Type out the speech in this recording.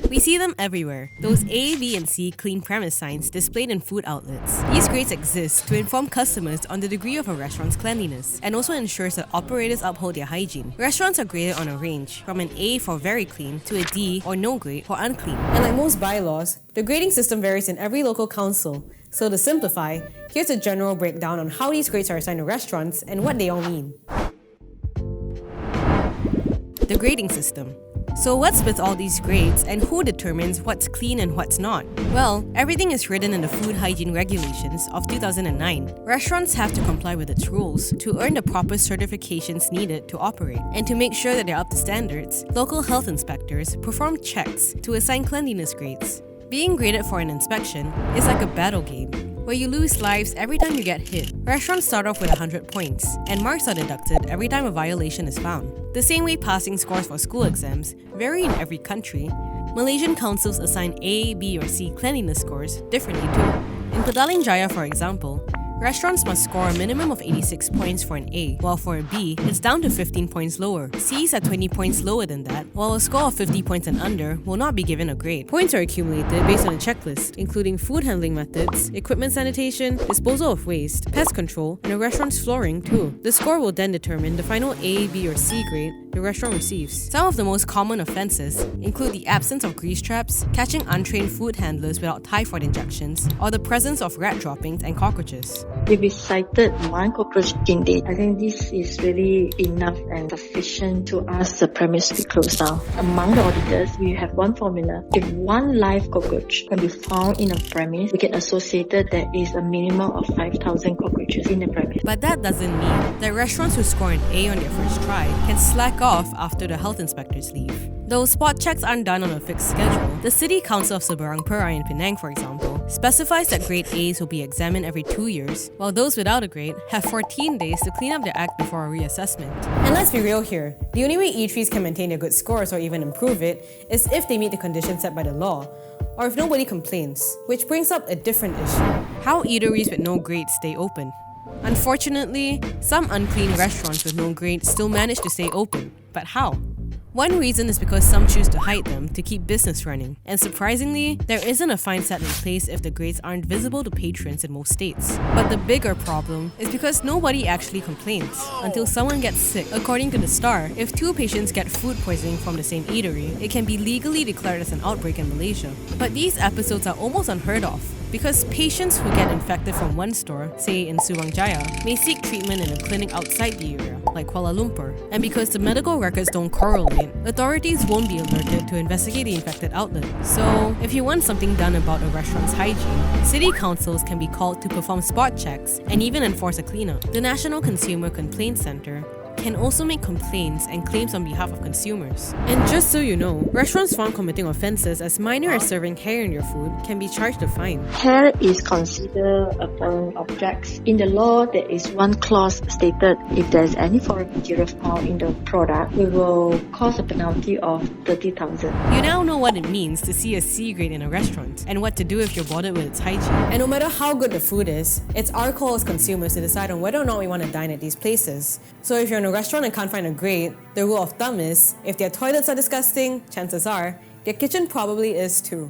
We see them everywhere, those A, B, and C clean premise signs displayed in food outlets. These grades exist to inform customers on the degree of a restaurant's cleanliness and also ensures that operators uphold their hygiene. Restaurants are graded on a range from an A for very clean to a D or no grade for unclean. And like most bylaws, the grading system varies in every local council. So to simplify, here's a general breakdown on how these grades are assigned to restaurants and what they all mean. The grading system. So what's with all these grades and who determines what's clean and what's not? Well, everything is written in the Food Hygiene Regulations of 2009. Restaurants have to comply with its rules to earn the proper certifications needed to operate. And to make sure that they're up to standards, local health inspectors perform checks to assign cleanliness grades. Being graded for an inspection is like a battle game, where you lose lives every time you get hit. Restaurants start off with 100 points, and marks are deducted every time a violation is found. The same way passing scores for school exams vary in every country, Malaysian councils assign A, B, or C cleanliness scores differently too. In Petaling Jaya, for example, restaurants must score a minimum of 86 points for an A, while for a B, it's down to 15 points lower. C's are 20 points lower than that, while a score of 50 points and under will not be given a grade. Points are accumulated based on a checklist, including food handling methods, equipment sanitation, disposal of waste, pest control, and a restaurant's flooring too. The score will then determine the final A, B, or C grade the restaurant receives. Some of the most common offences include the absence of grease traps, catching untrained food handlers without typhoid injections, or the presence of rat droppings and cockroaches. If we cited one cockroach in day, I think this is really enough and sufficient to ask the premise to be closed down. Among the auditors, we have one formula. If one live cockroach can be found in a premise, we can associate that there is a minimum of 5,000 cockroaches in the premise. But that doesn't mean that restaurants who score an A on their first try can slack off after the health inspectors leave. Though spot checks aren't done on a fixed schedule, the City Council of Seberang Perai and Penang, for example, specifies that grade A's will be examined every 2 years, while those without a grade have 14 days to clean up their act before a reassessment. And let's be real here, the only way eateries can maintain their good scores or even improve it is if they meet the conditions set by the law, or if nobody complains, which brings up a different issue. How eateries with no grades stay open? Unfortunately, some unclean restaurants with no grades still manage to stay open. But how? One reason is because some choose to hide them to keep business running. And surprisingly, there isn't a fine set in place if the grades aren't visible to patrons in most states. But the bigger problem is because nobody actually complains until someone gets sick. According to The Star, if 2 patients get food poisoning from the same eatery, it can be legally declared as an outbreak in Malaysia. But these episodes are almost unheard of, because patients who get infected from one store, say in Suruhanjaya, may seek treatment in a clinic outside the area, like Kuala Lumpur. And because the medical records don't correlate, authorities won't be alerted to investigate the infected outlet. So, if you want something done about a restaurant's hygiene, city councils can be called to perform spot checks and even enforce a cleanup. The National Consumer Complaint Centre can also make complaints and claims on behalf of consumers. And just so you know, restaurants found committing offences as minor as serving hair in your food can be charged a fine. Hair is considered a foreign object. In the law, there is one clause stated if there is any foreign material found in the product, we will cause a penalty of 30,000. You now know what it means to see a C grade in a restaurant and what to do if you're bothered with its hygiene. And no matter how good the food is, it's our call as consumers to decide on whether or not we want to dine at these places. So if you're in a restaurant and can't find a grade, the rule of thumb is, if their toilets are disgusting, chances are, their kitchen probably is too.